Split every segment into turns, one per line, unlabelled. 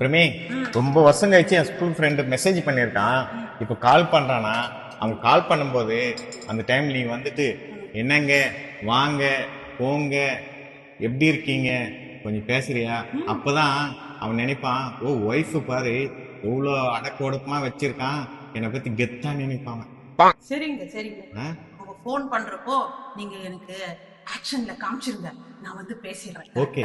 பிரமே ரொம்ப வருஷம் கழிச்சு என் ஸ்கூல் ஃப்ரெண்டு மெசேஜ் பண்ணியிருக்கான். இப்போ கால் பண்றானா, அவன் கால் பண்ணும்போது அந்த டைம் நீ வந்துட்டு என்னங்க வாங்க போங்க எப்படி இருக்கீங்க கொஞ்சம் பேசுறியா, அப்பதான் அவன் நினைப்பான், ஓ ஒய்ஃப் பாரு எவ்வளோ அடக்க ஒடுக்கமா வச்சிருக்கான், என்னை பத்தி கெத்தா நினைப்பாங்க.
சரிங்க சரிங்க. அவங்க ஃபோன் பண்றப்போ நீங்க எனக்கு ஆக்ஷன்ல காமிச்சிருங்க, நான் வந்து பேசிடுறேன்.
ஓகே.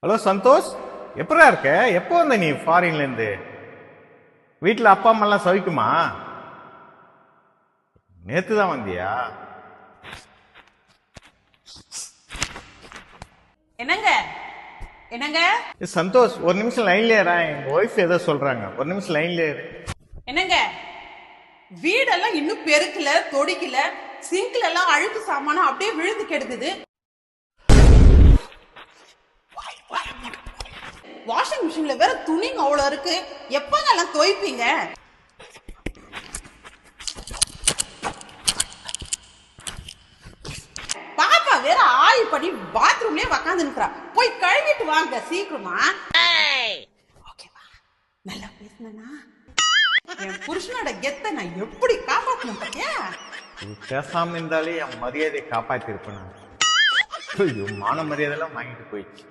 ஹலோ சந்தோஷ், எப்படா இருக்க? எப்போ வந்த நீ ஃபாரின்ல இருந்து? வீட்டுல அப்பா அம்மா எல்லாம் சவிக்குமா? நேத்து தான் வந்தியா?
என்னங்க என்னங்க
சந்தோஷ் ஒரு நிமிஷம் லைன்ல ஏறா, எங்க ஒய்ஃப் ஏதோ சொல்றாங்க, ஒரு நிமிஷம் லைன்ல ஏறு.
என்னங்க வீடெல்லாம் இன்னும் பெருக்கல தொடிக்கல, சிங்க்ல எல்லாம் அழுக்கு சாமானம் அப்படியே விழுந்து கிடக்குது. வாஷிங் மிஷின்ல வேற துணிங்க அவ்வளவு இருக்கு, எப்பங்க எல்லாம் துவைப்பீங்க? பாப்பா வேற ஆய் பண்ணி பாத்ரூம்லயே உக்காந்து நிக்கிறா, போய் கழுவிட்டு வாங்க சீக்கிரமா. ஓகேவா, நல்லா பேசுனா என் புருஷனோட கெத்த நான் எப்படி காப்பாத்தணும் பாத்தியா?
பேசாம இருந்தாலே என் மரியாதையை காப்பாத்தி இருப்பேன். மான மரியாதை எல்லாம் வாங்கிட்டு போயிடுச்சு.